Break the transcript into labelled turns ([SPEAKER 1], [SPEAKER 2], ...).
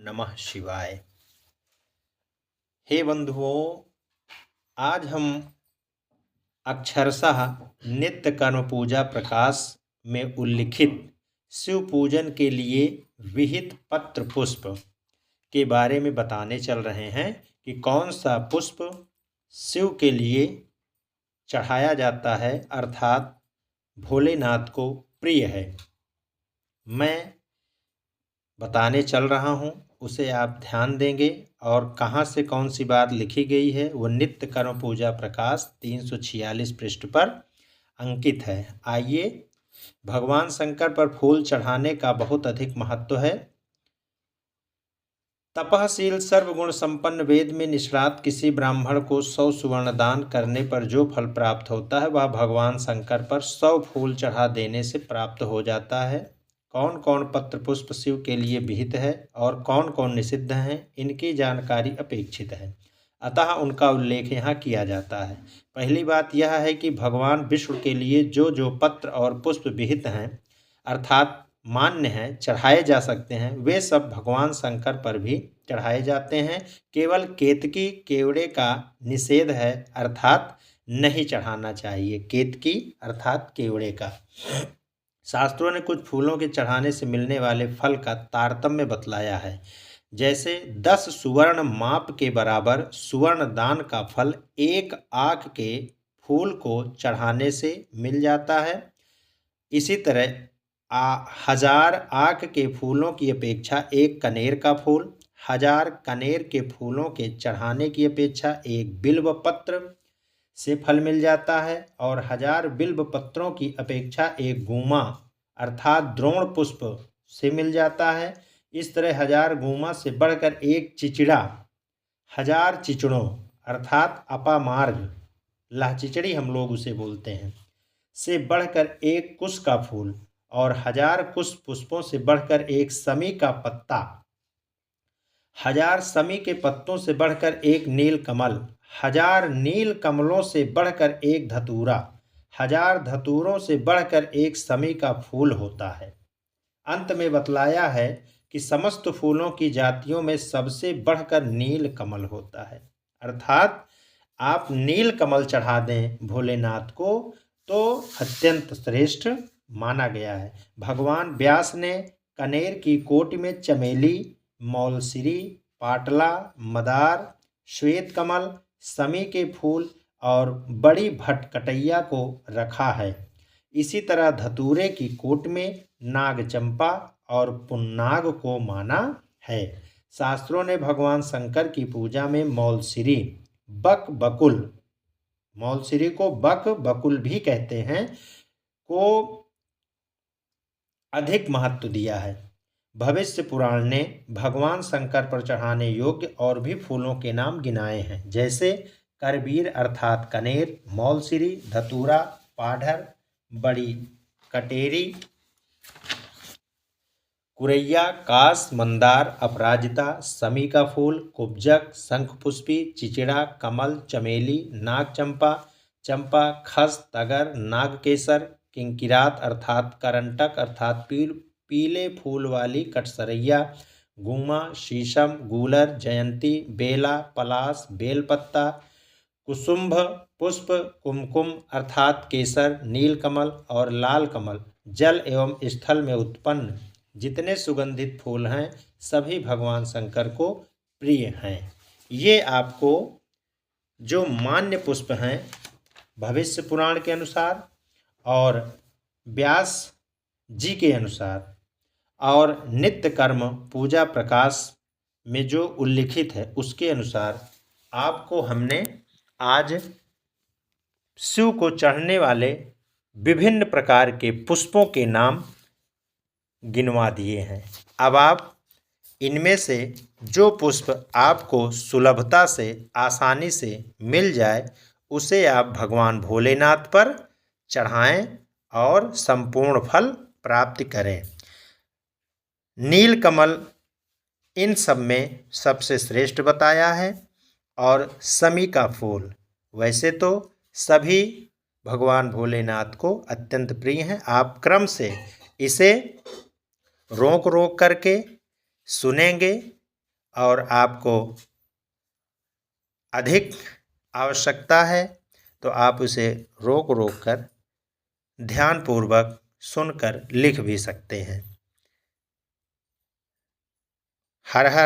[SPEAKER 1] नमः शिवाय। हे बंधुओं, आज हम अक्षरशः नित्य कर्म पूजा प्रकाश में उल्लिखित शिव पूजन के लिए विहित पत्र पुष्प के बारे में बताने चल रहे हैं कि कौन सा पुष्प शिव के लिए चढ़ाया जाता है, अर्थात भोलेनाथ को प्रिय है। मैं बताने चल रहा हूँ, उसे आप ध्यान देंगे और कहाँ से कौन सी बात लिखी गई है वो नित्य कर्म पूजा प्रकाश 346 पृष्ठ पर अंकित है। आइए, भगवान शंकर पर फूल चढ़ाने का बहुत अधिक महत्व है। तपःशील सर्वगुण संपन्न वेद में निष्णात किसी ब्राह्मण को 100 सुवर्ण दान करने पर जो फल प्राप्त होता है वह भगवान शंकर पर 100 फूल चढ़ा देने से प्राप्त हो जाता है। कौन कौन पत्र पुष्प शिव के लिए विहित है और कौन कौन निषिद्ध हैं, इनकी जानकारी अपेक्षित है, अतः उनका उल्लेख यहाँ किया जाता है। पहली बात यह है कि भगवान विष्णु के लिए जो जो पत्र और पुष्प विहित हैं, अर्थात मान्य हैं, चढ़ाए जा सकते हैं, वे सब भगवान शंकर पर भी चढ़ाए जाते हैं। केवल केतकी केवड़े का निषेध है, अर्थात नहीं चढ़ाना चाहिए। केतकी अर्थात केवड़े का। शास्त्रों ने कुछ फूलों के चढ़ाने से मिलने वाले फल का तारतम्य बतलाया है। जैसे 10 सुवर्ण माप के बराबर सुवर्ण दान का फल एक आक के फूल को चढ़ाने से मिल जाता है। इसी तरह 1000 आक के फूलों की अपेक्षा एक कनेर का फूल, 1000 कनेर के फूलों के चढ़ाने की अपेक्षा एक बिल्व पत्र से फल मिल जाता है, और 1000 बिल्व पत्रों की अपेक्षा एक गूमा अर्थात द्रोण पुष्प से मिल जाता है। इस तरह 1000 गूमा से बढ़कर एक चिचिड़ा, 1000 चिचड़ों अर्थात अपामार्ग, लाचिचड़ी हम लोग उसे बोलते हैं, से बढ़कर एक कुश का फूल, और 1000 कुश पुष्पों से बढ़कर एक समी का पत्ता, 1000 समी के पत्तों से बढ़कर एक नील कमल, 1000 नील कमलों से बढ़कर एक धतूरा, 1000 धतूरों से बढ़कर एक समी का फूल होता है। अंत में बतलाया है कि समस्त फूलों की जातियों में सबसे बढ़कर नील कमल होता है, अर्थात आप नील कमल चढ़ा दें भोलेनाथ को तो अत्यंत श्रेष्ठ माना गया है। भगवान व्यास ने कनेर की कोटि में चमेली, मौलसिरी, पाटला, मदार, श्वेत कमल, समी के फूल और बड़ी भटकटैया को रखा है। इसी तरह धतूरे की कोट में नाग चंपा और पुन्नाग को माना है। शास्त्रों ने भगवान शंकर की पूजा में मौलसिरी, बक बकुल, मौलसिरी को बक बकुल भी कहते हैं, को अधिक महत्व दिया है। भविष्य पुराण ने भगवान शंकर पर चढ़ाने योग्य और भी फूलों के नाम गिनाए हैं, जैसे करबीर अर्थात कनेर, मौलसिरी, धतूरा, पाढ़र, बड़ी कटेरी, कुरैया, कास, मंदार, अपराजिता, समी का फूल, कुब्जक, शंखपुष्पी, चिचिड़ा, कमल, चमेली, नाग चंपा, चंपा, खस, तगर, नागकेसर, किंकिरात अर्थात करंटक अर्थात पीले फूल वाली कटसरैया, गुमा, शीशम, गूलर, जयंती, बेला, पलास, बेलपत्ता, कुसुम्भ पुष्प, कुमकुम अर्थात केसर, नीलकमल और लाल कमल, जल एवं स्थल में उत्पन्न जितने सुगंधित फूल हैं सभी भगवान शंकर को प्रिय हैं। ये आपको जो मान्य पुष्प हैं भविष्य पुराण के अनुसार और व्यास जी के अनुसार और नित्य कर्म पूजा प्रकाश में जो उल्लिखित है उसके अनुसार आपको हमने आज शिव को चढ़ने वाले विभिन्न प्रकार के पुष्पों के नाम गिनवा दिए हैं। अब आप इनमें से जो पुष्प आपको सुलभता से आसानी से मिल जाए उसे आप भगवान भोलेनाथ पर चढ़ाएं और संपूर्ण फल प्राप्त करें। नीलकमल इन सब में सबसे श्रेष्ठ बताया है, और समी का फूल वैसे तो सभी भगवान भोलेनाथ को अत्यंत प्रिय हैं। आप क्रम से इसे रोक रोक करके सुनेंगे और आपको अधिक आवश्यकता है तो आप उसे रोक कर ध्यानपूर्वक सुनकर लिख भी सकते हैं। हर हर